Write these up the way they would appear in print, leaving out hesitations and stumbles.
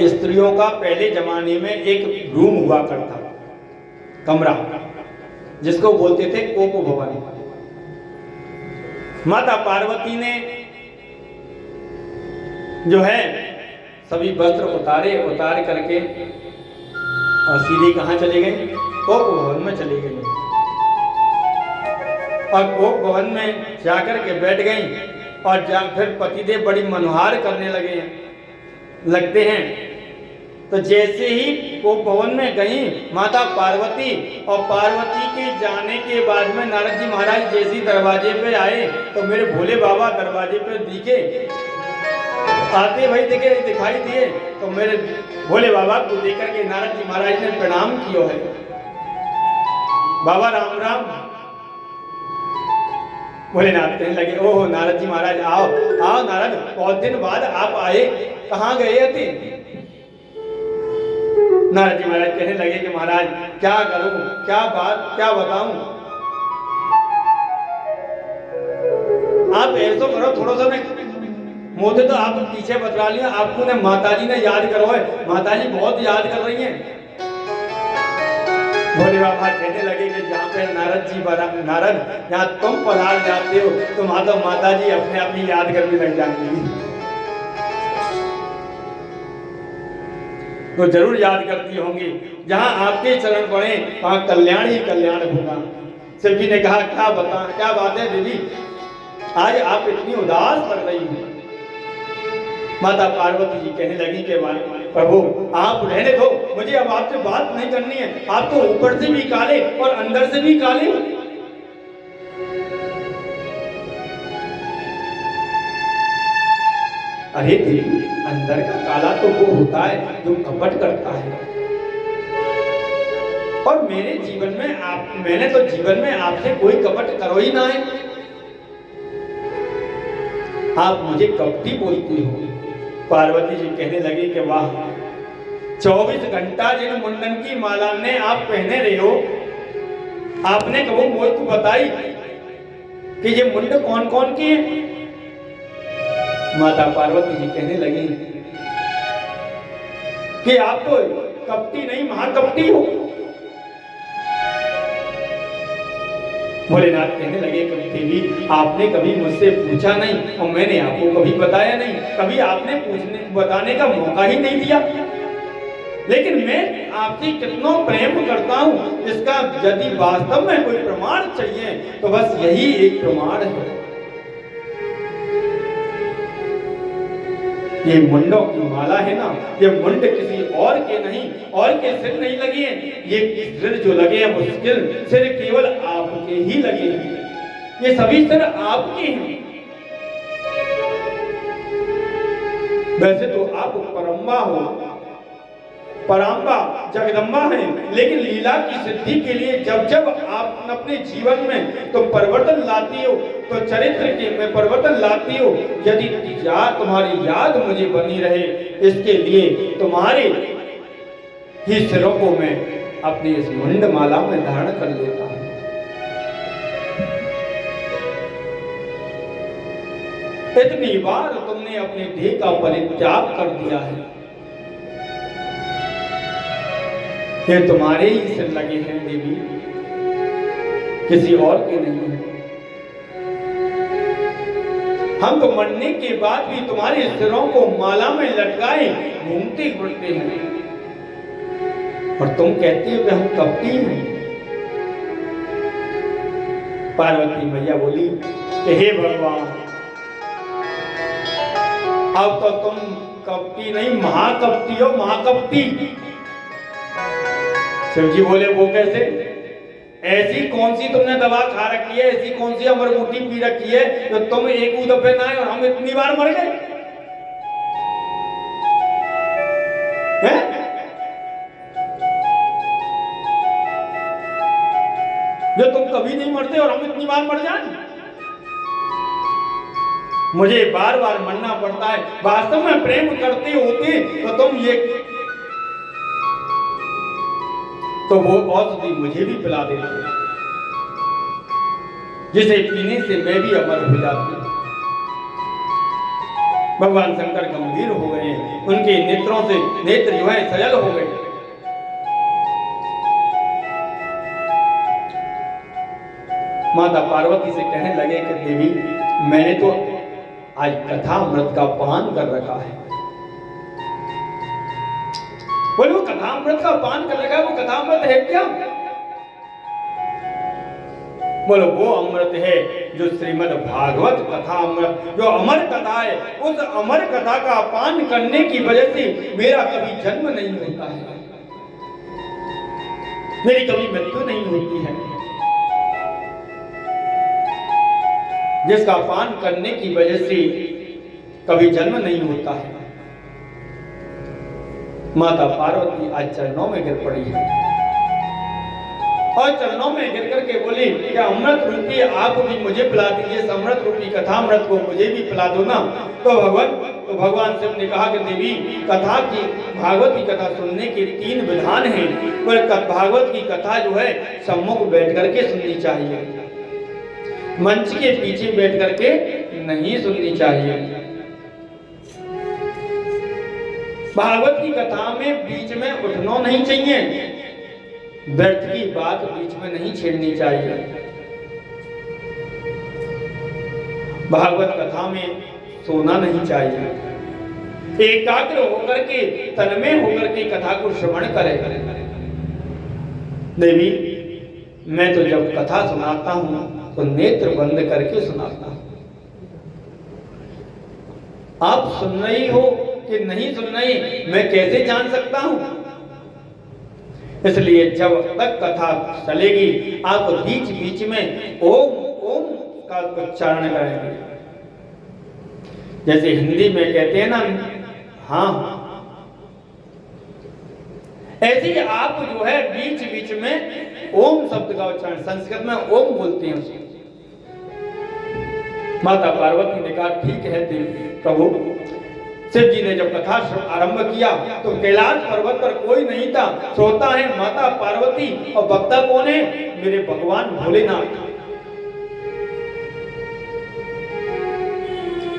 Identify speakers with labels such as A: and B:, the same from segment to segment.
A: स्त्रियों का पहले जमाने में एक रूम हुआ करता, कमरा, जिसको बोलते थे कोप भवन। माता पार्वती ने जो है सभी वस्त्र उतार करके और सीधे कहाँ चले गए? कोप भवन में चले गए। और कोप भवन में जाकर के बैठ गई और फिर पतिदेव बड़ी मनोहार करने लगते हैं। तो जैसे ही कोप भवन में गई माता पार्वती, और पार्वती के जाने के बाद में नारद जी महाराज जैसे दरवाजे पे आए तो मेरे भोले बाबा दरवाजे पे दिखे, आते भाई दिखाई दिए तो मेरे भोले बाबा को देकर के नारद जी महाराज ने प्रणाम किया है। बाबा राम राम। भोलेनाथ कहने लगे, ओह नारद जी महाराज आओ आओ नारद, बहुत दिन बाद आप आए, कहाँ गए थे? नारद जी महाराज कहने लगे कि महाराज क्या करूं, क्या बात, क्या बताऊं? आप ऐसा करो, थोड़ा सा मैं मोदे तो आप पीछे बतला लिया, आपको ने माताजी ने याद करो है, माताजी बहुत याद कर रही हैं। भोले बाबा कहने लगे कि जहाँ पे नारद जहाँ तुम पधार जाते हो तो माता जी अपने आप ही याद करने लग जाएंगी। तो जरूर याद करती होंगी, जहाँ आपके चरण पड़े वहाँ कल्याण ही कल्याण होगा। शिव जी ने कहा, क्या बात है दीदी, आज आप इतनी उदास लग रही हैं? माता पार्वती जी कहने लगी कि प्रभु आप रहने दो, मुझे अब आपसे बात नहीं करनी है, आप तो ऊपर से भी काले और अंदर से भी काले। अरे देवी, अंदर का काला तो वो होता है जो कपट करता है, और मेरे जीवन में मैंने तो जीवन में आपसे कोई कपट करो ही ना है, आप मुझे कपटी बोलती हो। पार्वती जी कहने लगी कि वाह, 24 घंटा जिन मुंडन की माला ने आप पहने रहे हो, आपने कभी मोह को बताई कि ये मुंड कौन कौन की है? माता पार्वती जी कहने लगी कि आप तो कपटी नहीं महाकपटी हो। भोलेनाथ कहने लगे, देवी आपने कभी मुझसे पूछा नहीं और मैंने आपको कभी बताया नहीं, कभी आपने बताने का मौका ही नहीं दिया, लेकिन मैं आपसे कितना प्रेम करता हूँ इसका यदि वास्तव में कोई प्रमाण चाहिए तो बस यही एक प्रमाण है। ये मुंडों की माला है ना, ये मुंड किसी और के नहीं, और के सिर नहीं लगे हैं, ये सिर जो लगे हैं वो सिर केवल आपके ही लगे हैं, ये सभी सिर आपके हैं। वैसे तो आप परम्बा हो, पराम्बा जगदम्बा है, लेकिन लीला की सिद्धि के लिए जब जब आप अपने जीवन में तो परिवर्तन लाती हो, तो चरित्र के में परिवर्तन लाती हो, यदि तुम्हारी याद मुझे बनी रहे, इसके लिए तुम्हारे ही सिरों को मैं अपनी इस मुंड माला में धारण कर लेता हूं। इतनी बार तुमने अपने देह का परित्याग कर दिया है, ये तुम्हारे ही सिर लगे हैं देवी, किसी और के नहीं है। हम तो मरने के बाद भी तुम्हारे सिरों को माला में लटकाए घूमते फिरते हैं, और तुम कहती हो कि हम कपटी हैं। पार्वती मैया बोली कि हे भगवान, अब तो तुम कपटी नहीं महाकपटी हो, महाकपटी। शिव जी बोले, वो कैसे? ऐसी कौन सी तुमने दवा खा रखी है, ऐसी कौन सी अमरबूटी पी रखी है तो तुम एक दफे ना आए और हम इतनी बार मर गए? जो तुम कभी नहीं मरते और हम इतनी बार मर जाएं? मुझे बार बार मरना पड़ता है। वास्तव में प्रेम करते होते तो तुम ये तो वो औषधि मुझे भी पिला देते, जिसे पीने से मैं भी अमर हो जाती। भगवान शंकर गंभीर हो गए, उनके नेत्रों से नेत्र जो है सजल हो गए। माता पार्वती से कहने लगे कि देवी, मैंने तो आज कथामृत का पान कर रखा है। बोले वो कथामृत का पान कर रखा है, वो कथामृत है क्या? बोलो वो अमृत है जो श्रीमद् भागवत कथा अमृत, जो अमर कथा है। उस अमर कथा का पान करने की वजह से मेरा कभी जन्म नहीं होता है, मेरी कभी मृत्यु नहीं होती है। जिसका पान करने की वजह से कभी जन्म नहीं होता है। माता पार्वती आज चरणों में गिर पड़ी है और चरणों में गिर करके बोली कि अमृत रूपी आप भी मुझे पिला दीजिए, इस अमृत रूपी कथामृत को मुझे भी पिला दो ना। तो भगवान शिव ने कहा कि देवी, कथा की भागवत की कथा सुनने के 3 विधान हैं। पर भागवत की कथा जो है सम्मुख बैठ करके सुननी चाहिए, मंच के पीछे बैठ करके नहीं सुननी चाहिए। भागवत की कथा में बीच में उठना नहीं चाहिए, व्यर्थ की बात बीच में नहीं छेड़नी चाहिए। भागवत कथा में सोना नहीं चाहिए, एकाग्र होकर के तन्मय होकर के कथा को श्रवण करें। देवी, मैं तो जब कथा सुनाता हूं तो नेत्र बंद करके सुनाता हूं। आप सुन रही हो कि नहीं सुन रही, मैं कैसे जान सकता हूं? इसलिए जब तक कथा चलेगी आप बीच बीच में ओम ओम का उच्चारण करेंगे। जैसे हिंदी में कहते हैं ना हाँ, ऐसे ही आप जो है बीच बीच में ओम शब्द का उच्चारण, संस्कृत में ओम बोलते हैं उसको। माता पार्वती ने कहा ठीक है प्रभु। शिव जी ने जब कथा आरंभ किया तो कैलाश पर्वत पर कोई नहीं था, श्रोता है माता पार्वती और वक्ता कौन है? मेरे भगवान भोलेनाथ।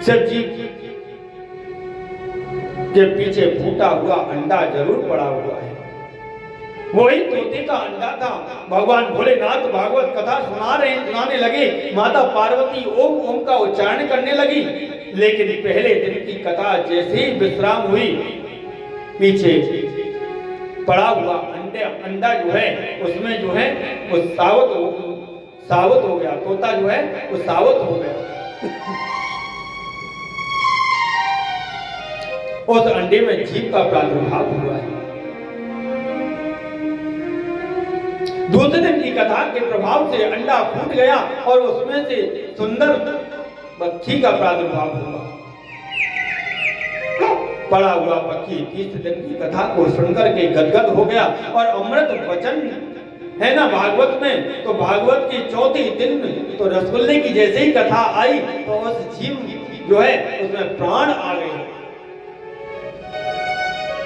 A: शिव जी के पीछे फूटा हुआ अंडा जरूर पड़ा हुआ है, वही तोते का अंडा था। भगवान भोलेनाथ भागवत कथा सुनाने लगे, माता पार्वती ओम ओम का उच्चारण करने लगी। लेकिन पहले दिन की कथा जैसे ही विश्राम हुई, पीछे पड़ा हुआ अंडा जो है उसमें जो है वो सावत हो गया, तोता जो है वो सावत हो गया। उस अंडे में जीव का प्रादुर्भाव हुआ है। दूसरे दिन की कथा के प्रभाव से अंडा फूट गया और उसमें से सुंदर पक्षी का प्रादुर्भाव हुआ। पड़ा हुआ पक्षी तीसरे दिन की कथा को सुनकर के गदगद हो गया। और अमृत वचन है ना भागवत में, तो भागवत के चौथे दिन में तो रसगुल्ले की जैसे ही कथा आई तो उस जीव जो है उसमें प्राण आ गए।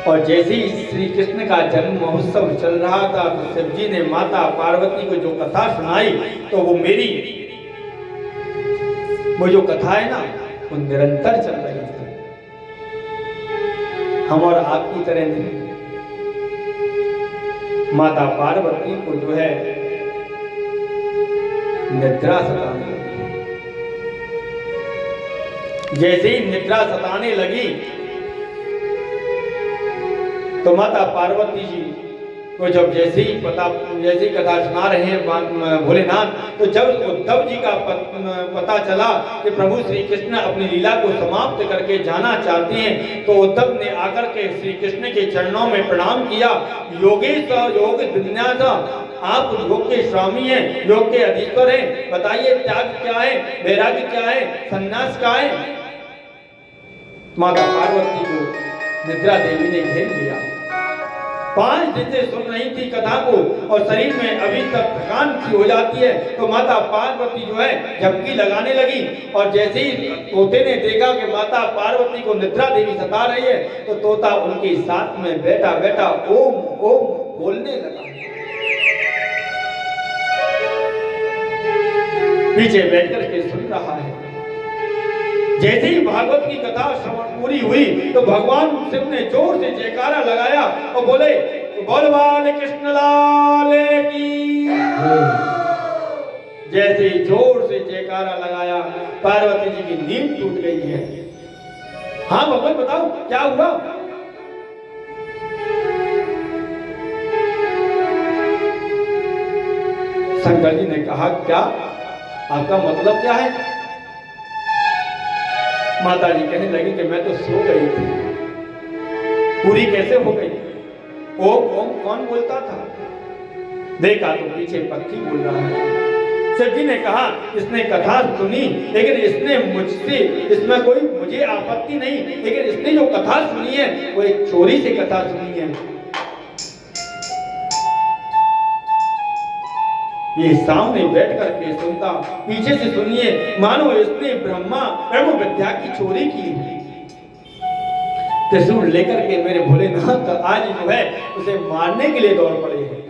A: और जैसे ही श्री कृष्ण का जन्म महोत्सव चल रहा था तो शिव जी ने माता पार्वती को जो कथा सुनाई तो वो जो कथा है ना वो निरंतर चल रही थी, हम और आपकी तरह नहीं। माता पार्वती को जो है निद्रा सताने लगी। जैसे ही निद्रा सताने लगी तो माता पार्वती जी को जब जैसे ही कथा सुना रहे हैं भोलेनाथ, तो जब उद्धव जी का पता चला कि प्रभु श्री कृष्ण अपनी लीला को समाप्त करके जाना चाहते हैं, तो उद्धव ने आकर के श्री कृष्ण के चरणों में प्रणाम किया। योगेश योग विन्यास, आप योग के स्वामी हैं, योग के अधीश्वर हैं, बताइए त्याग क्या है, वैराग्य क्या है, संन्यास क्या है। माता पार्वती को निद्रा देवी ने घेर लिया। 5 दिन से सुन रही थी कथा को और शरीर में अभी तक थकान सी हो जाती है, तो माता पार्वती जो है झपकी लगाने लगी। और जैसे ही तोते ने देखा कि माता पार्वती को निद्रा देवी सता रही है, तो तोता उनके साथ में बैठा बैठा ओम ओम बोलने लगा। पीछे बैठ कर के सुन रहा है। जैसे ही भागवत की कथा श्रवण पूरी हुई तो भगवान शिव ने जोर से जयकारा लगाया और बोले, बोल बाल कृष्ण लाल की। जैसे ही जोर से जयकारा लगाया पार्वती जी की नींद टूट गई है। हाँ भगवान बताओ क्या हुआ? शंकर जी ने कहा, क्या आपका मतलब क्या है? माता जी कहने लगी कि मैं तो सो गई थी। पूरी कैसे हो गई? ओम ओम कौन बोलता था? देखा तो पीछे पक्षी बोल रहा है। शिव जी ने कहा, इसने कथा सुनी लेकिन इसने मुझसे, इसमें कोई मुझे आपत्ति नहीं, लेकिन इसने जो कथा सुनी है वो एक चोरी से कथा सुनी है। ये सामने बैठ करके सुनता, पीछे से सुनिए, मानो इसने ब्रह्म विद्या की चोरी की है। त्रिशूल लेकर के मेरे भोलेनाथ आज जो है उसे मारने के लिए दौड़ पड़े हैं।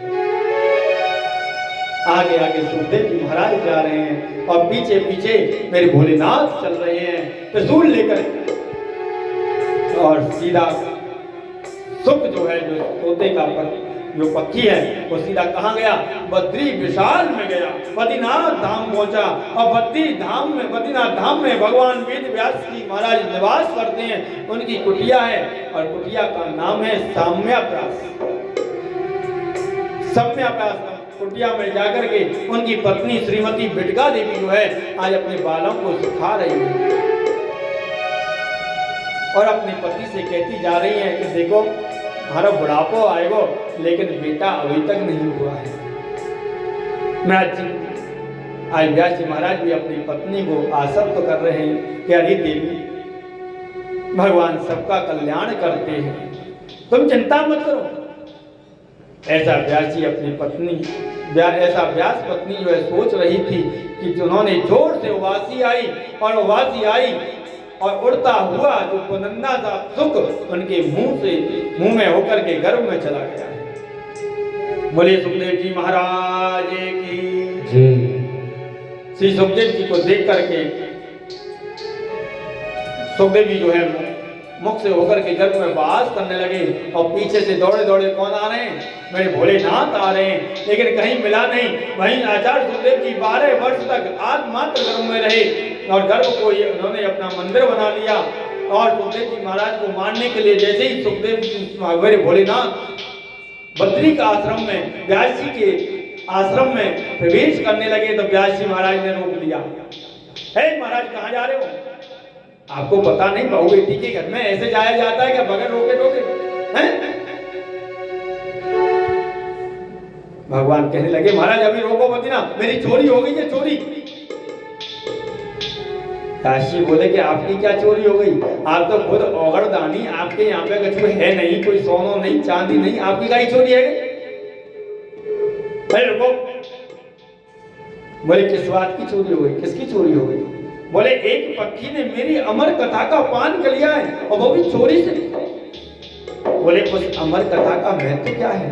A: आगे आगे सुखदेव जी महाराज जा रहे हैं और पीछे पीछे मेरे भोलेनाथ चल रहे हैं त्रिशूल लेकर। और सीधा सुख जो है, जो तोते का जो पक्षी है, वो सीधा कहाँ गया? बद्री विशाल में गया, बद्रीनाथ धाम पहुंचा। और बद्रीनाथ धाम में भगवान वेद व्यास जी महाराज निवास करते हैं। उनकी कुटिया है और कुटिया का नाम है साम्याप्रास। साम्याप्रास कुटिया में जाकर के उनकी पत्नी श्रीमती बिटका देवी जो है आज अपने बालों को सुखा रही है और अपने पति से कहती जा रही है कि देखो हमारा बुढ़ापो आएगा लेकिन बेटा अभी तक नहीं हुआ है। मैं आज व्यास जी महाराज भी अपनी पत्नी को आश्वस्त कर रहे हैं कि अरे देवी, भगवान सबका कल्याण करते हैं, तुम चिंता मत करो। ऐसा व्यास जी अपनी पत्नी, ऐसा व्यास पत्नी जो है सोच रही थी कि जिन्होंने जोर से उवासी आई और उड़ता हुआ जो पुनंदा था सुख उनके मुंह में होकर के गर्भ में चला गया है। बोले सुखदेव जी महाराज की श्री सुखदेव जी को देख करके सुखदेव जी जो है मुख से होकर के गर्भ में वास करने लगे और पीछे से दौड़े दौड़े कौन आ रहे हैं? मेरे भोलेनाथ आ रहे हैं। लेकिन कहीं मिला नहीं। वहीं आचार्य सुखदेव जी 12 वर्ष तक आत्मात्र गर्भ में रहे और गर्भ को उन्होंने अपना मंदिर बना लिया। और सुखदेव जी महाराज को मारने के लिए जैसे ही सुखदेव जी मेरे भोलेनाथ बद्री का आश्रम में, व्यास जी के आश्रम में प्रवेश करने लगे तो व्यास जी महाराज ने रोक लिया। हे महाराज, कहाँ जा रहे हो? आपको पता नहीं बहू बेटी के घर में ऐसे जाया जाता है क्या बगैर रोके टोके? हैं? भगवान कहने लगे, महाराज अभी रोको मत ना, मेरी चोरी हो गई है, चोरी। काशी बोले कि आपकी क्या चोरी हो गई? आप तो खुद औगरदानी, आपके यहाँ पे कुछ है नहीं, कोई सोना नहीं, चांदी नहीं, आपकी क्या चोरी है? भाई रुको। बोले किस बात की चोरी हो गई? किसकी चोरी हो गई? बोले एक पक्षी ने मेरी अमर कथा का पान कर लिया है और वो भी चोरी से। बोले उस अमर कथा का महत्व क्या है?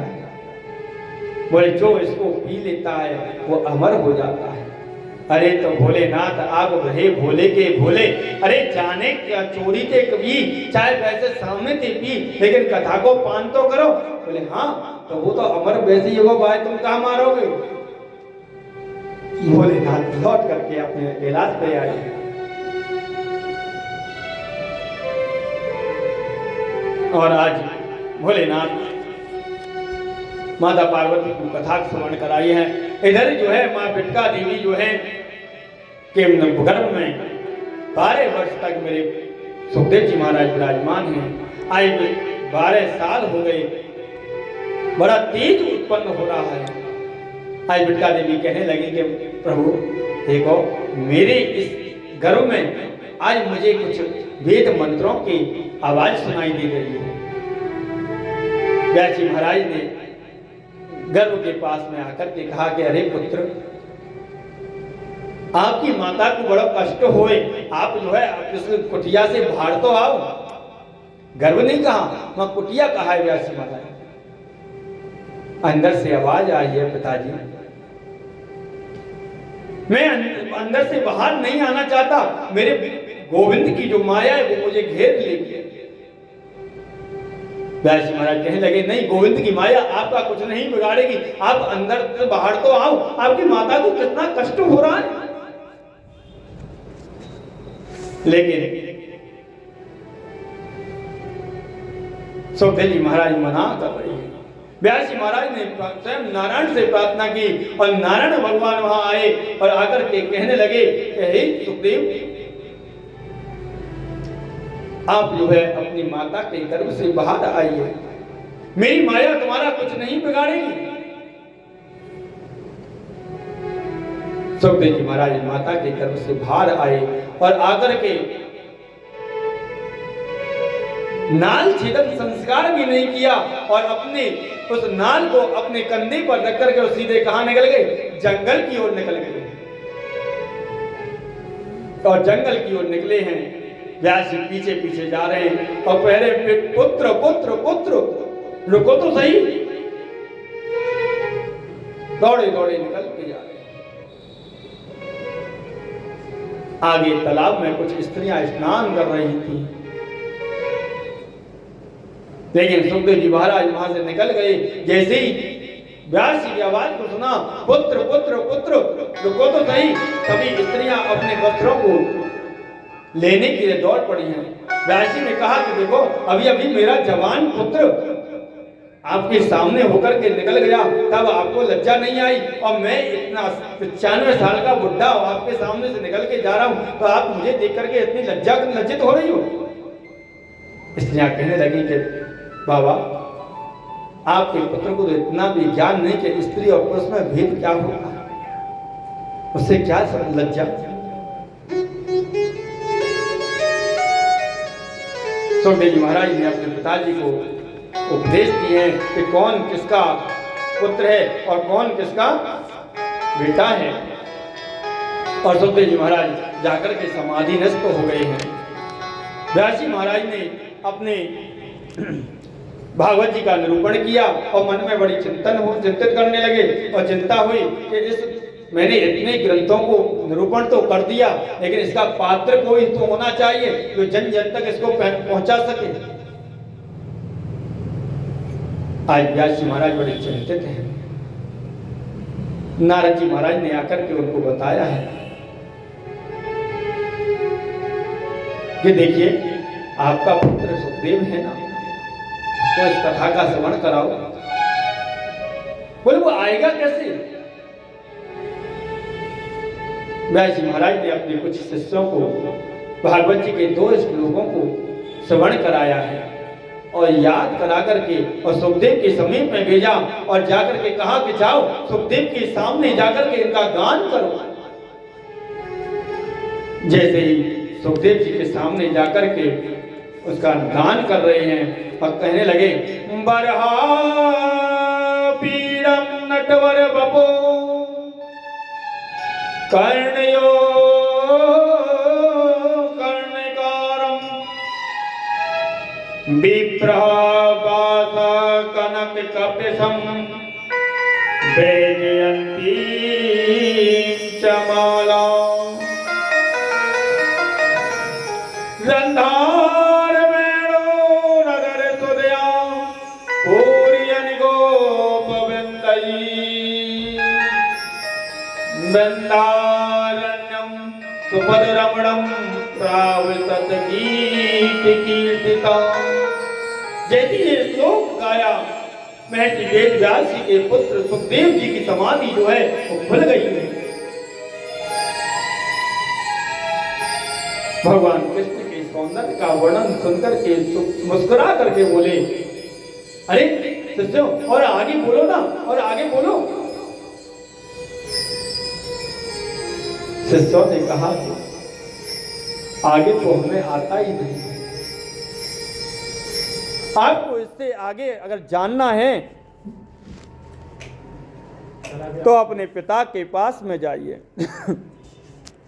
A: बोले जो इसको पी लेता है वो अमर हो जाता है। अरे तो भोलेनाथ आप रहे भोले के भोले, अरे जाने क्या चोरी थे कभी, चाहे पैसे सामने थे पी, लेकिन कथा को पान तो करो। बोले हाँ, तो वो तो अमर वैसे ही होगा भाई, तुम कहाँ मारोगे? भोलेनाथ लौट करके अपने कैलाश पे आए। और आज भोलेनाथ माता पार्वती को कथा श्रवण कराई है। इधर जो है माँ बिटका देवी जो है के गर्भ में 12 वर्ष तक मेरे सुखदेव जी महाराज विराजमान हैं। आज 12 साल हो गए, बड़ा तेज उत्पन्न हो रहा है। आज बिटका देवी कहने लगी कि प्रभु देखो, मेरे इस गर्भ में आज मुझे कुछ वेद मंत्रों की आवाज सुनाई दे रही है। व्यास जी महाराज ने गर्भ के पास में आकर के कहा कि अरे पुत्र, आपकी माता को बड़ा कष्ट होए, आप जो है इस कुटिया से बाहर तो आओ। गर्भ नहीं कहा, वहां कुटिया कहा है। व्यास जी महाराज अंदर से आवाज आई है, पिताजी मैं अंदर से बाहर नहीं आना चाहता, मेरे गोविंद की जो माया है वो मुझे घेर लेगी। व्यास जी महाराज कहने लगे, नहीं, गोविंद की माया आपका कुछ नहीं बिगाड़ेगी, आप अंदर से बाहर तो आओ, आपकी माता को कितना कष्ट हो रहा है। लेकिन सुखदेव जी महाराज मना कर रही है। व्यास जी महाराज ने स्वयं नारायण से प्रार्थना की और नारायण भगवान वहां आए और आकर के कहने लगे, हे सुखदेव, आप जो है अपनी माता के गर्भ से बाहर आइए, मेरी माया तुम्हारा कुछ नहीं बिगाड़ेगी। सुखदेव जी महाराज माता के गर्भ से बाहर आए और आकर के नाल छेदन संस्कार भी नहीं किया और अपने उस नाल को अपने कंधे पर रख करके सीधे कहां निकल गए? जंगल की ओर निकल गए। और जंगल की ओर निकले हैं, व्यास जी पीछे पीछे जा रहे हैं और पहले पुत्र पुत्र पुत्र, रुको तो सही, दौड़े दौड़े निकल के जा रहे हैं। आगे तालाब में कुछ स्त्रियां स्नान कर रही थी, लेकिन सुखदेव जी महाराज वहां से निकल गए। जैसे ही व्यास जी की आवाज को सुना, पुत्र पुत्र पुत्र, रुको तो सही, सभी स्त्रियां अपने वस्त्रों को लेने के लिए दौड़ पड़ी हैं। व्यास जी ने कहा कि देखो, अभी अभी मेरा जवान पुत्र आपके सामने होकर के निकल गया, तब आपको लज्जा नहीं आई, और मैं इतना 95 साल का बुढ़ा आपके सामने से निकल के जा रहा हूं, तो आप मुझे देख करके इतनी लज्जित हो रही हो। स्त्रियां कहने लगी कि बाबा, आपके पुत्र को तो इतना भी ज्ञान नहीं कि स्त्री और पुरुष में भेद क्या होगा, उससे क्या लज्जा। सुखदेव जी महाराज ने अपने पिताजी को उपदेश दिए हैं कि कौन किसका पुत्र है और कौन किसका बेटा है। और सुखदेव जी महाराज जाकर के समाधिनस्थ हो गए हैं। व्यास जी महाराज ने अपने भागवत जी का निरूपण किया और मन में बड़ी चिंतित करने लगे और चिंता हुई कि मैंने इतने ग्रंथों को निरूपण तो कर दिया, लेकिन इसका पात्र कोई तो होना चाहिए जो जन जन तक इसको पहुंचा सके। आज व्यास जी महाराज बड़े चिंतित हैं। नारद जी महाराज ने आकर के उनको बताया है कि देखिए, आपका पुत्र सुखदेव है ना, उसको इस कथा का श्रवण कराओ। बोले, वो आएगा कैसे? व्यास जी महाराज ने अपने कुछ शिष्यों को भागवत जी के 2 श्लोकों को श्रवण कराया है और याद करा करके और सुखदेव के समीप में भेजा और जाकर के कहा कि जाओ सुखदेव के सामने जाकर के इनका गान करो। जैसे ही सुखदेव जी के सामने जाकर के उसका गान कर रहे हैं और कहने लगे, बरहा पीड़म नटवर बपो कर्णयो कर्णकारम विप्रभास कनक कपिशम वेजयंती चमाला रंधार वेणो नगर सुदया पूरियन गोप विंदई वृंदारण्यम सुपद रमणम प्रावसत कीर्तिता। जैसे ये श्लोक गाया, महर्षि वेद व्यास जी के पुत्र सुखदेव जी की समाधि जो है वो खुल गई है। भगवान कृष्ण के सौंदर्य का वर्णन सुनकर के मुस्कुरा करके बोले, अरे शिष्यों, और आगे बोलो ना, और आगे बोलो। शिष्यों ने कहा कि आगे तो हमें आता ही नहीं, आपको इससे आगे अगर जानना है तो अपने पिता के पास में जाइए।